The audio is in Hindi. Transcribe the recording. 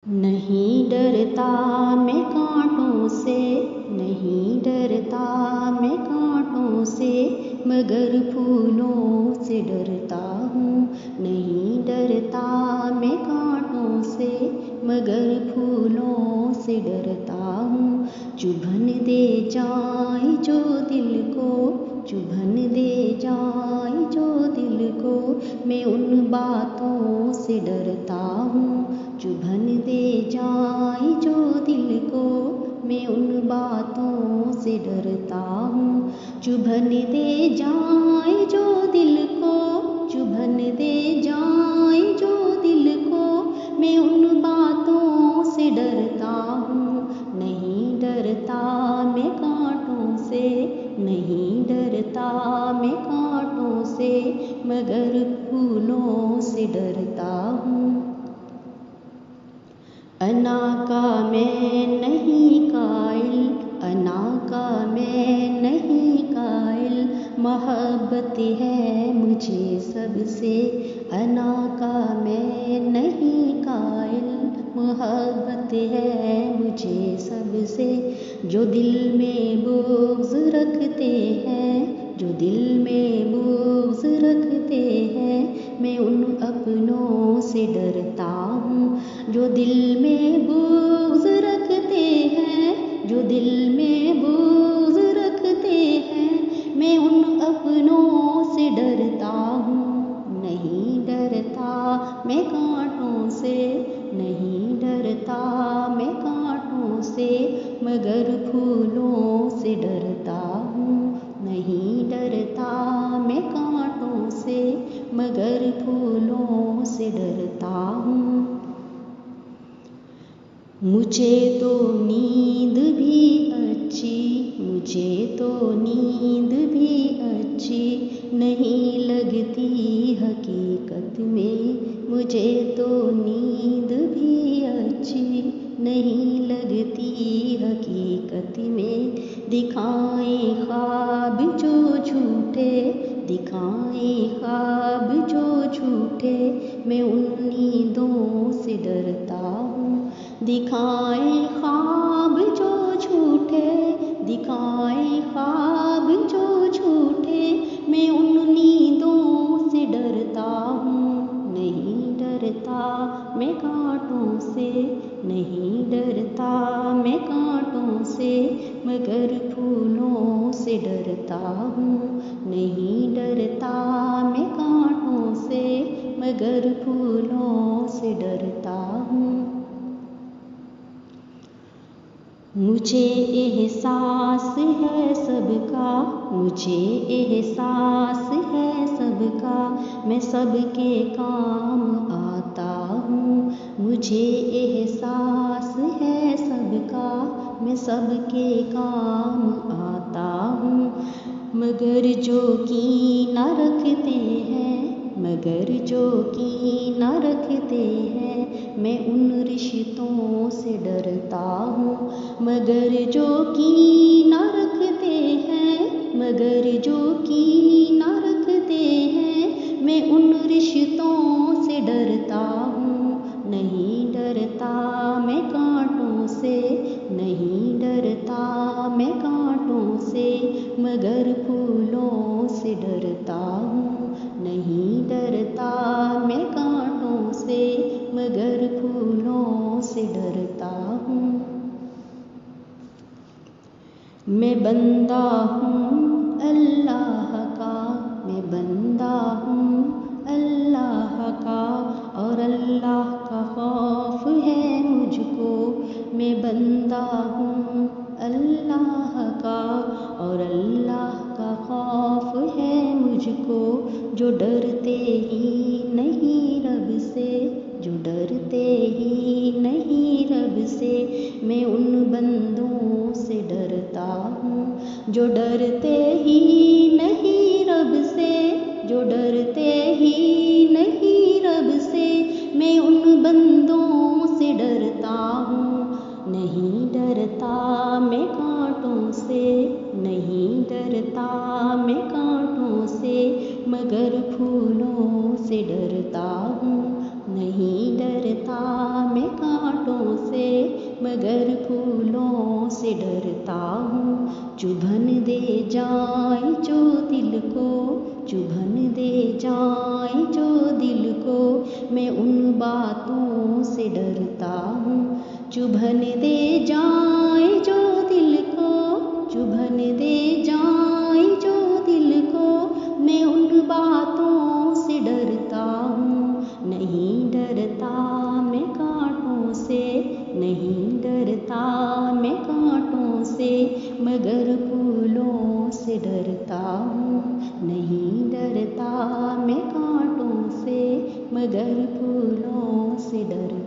नहीं डरता मैं कांटों से, नहीं डरता मैं कांटों से, मगर फूलों से डरता हूँ। नहीं डरता मैं कांटों से, मगर फूलों से डरता हूँ। चुभन दे जाए जो दिल को, चुभन दे जाए जो दिल को, मैं उन बातों से डरता हूँ। चुभन दे जाए जो दिल को, मैं उन बातों से डरता हूँ। चुभन दे जाए जो दिल को, चुभन दे जाए जो दिल को, मैं उन बातों से डरता हूँ। नहीं डरता मैं कांटों से, नहीं डरता मैं कांटों से, मगर फूलों से डरता हूँ। अना का मैं नहीं कायल, अना का मैं नहीं कायल, मोहब्बत है मुझे सबसे। अना का मैं नहीं कायल, मोहब्बत है मुझे सबसे। जो दिल में बुग़्ज़ रखते हैं, जो दिल में बुग़्ज़ रखते हैं, मैं उन अपनों से डरता हूँ। जो दिल में बुग़्ज़ रखते हैं, जो दिल में बुग़्ज़ रखते हैं, मैं उन अपनों से डरता हूँ। नहीं डरता मैं कांटों से, नहीं डरता मैं कांटों से, मगर फूलों से डरता हूँ। नहीं डरता मैं कांटों से, मगर फूलों से डरता हूँ। मुझे तो नींद भी अच्छी, मुझे तो नींद भी अच्छी नहीं लगती हकीकत में। मुझे तो नींद भी अच्छी नहीं लगती हकीकत में। दिखाए ख्वाब जो झूठे, दिखाए ख्वाब जो झूठे, मैं उन नींदों से डरता हूँ। दिखाए ख्वाब जो झूठे, दिखाए ख्वाब जो झूठे, मैं उन नींदों से डरता हूँ। नहीं डरता मैं कांटों से, नहीं डरता मैं कांटों से, मगर फूलों से डरता हूँ। नहीं डरता मैं कांटों से, मगर फूलों से डरता हूँ। मुझे एहसास है सबका, मुझे एहसास है सबका, मैं सबके काम आता हूँ। मुझे एहसास है सबका, मैं सबके काम आता हूँ। मगर जो कीना रखते हैं, मगर जो कीना रखते हैं, मैं उन रिश्तों से डरता हूँ। मगर जो कीना रखते हैं, मगर जो कीना रखते हैं, मैं उन रिश्तों से डरता हूँ। नहीं डरता मैं कांटों से, नहीं डरता मैं कांटों से, मगर फूलों से डरता हूँ। नहीं डरता मैं कांटों से, मगर फूलों से डरता हूँ। मैं बंदा हूँ अल्लाह का, मैं बंदा हूँ अल्लाह का, और अल्लाह का खौफ है मुझको। मैं बंदा हूँ अल्लाह का, और अल्लाह का खौफ है मुझको। जो डरते ही नहीं रब से, जो डरते ही नहीं रब से, मैं उन बंदों से डरता हूँ। जो डरते ही नहीं रब से, जो डरते ही नहीं रब से, मैं उन बंदों से डरता हूँ। नहीं डरता मैं कांटों से, नहीं डरता मैं कांटों से, मगर फूलों से डरता हूँ। नहीं डरता मैं कांटों से डरता हूँ। चुभन दे जाए जो दिल को, चुभन दे जाए जो दिल को, मैं उन बातों से डरता हूँ। चुभन दे जाए जो दिल को, चुभन दे जाए जो दिल को, मैं उन बातों से डरता हूँ। नहीं डरता मैं कांटों से, नहीं डरता मैं कांटों से, मगर फूलों से डरता हूँ। नहीं डरता मैं कांटों से, मगर फूलों से डरता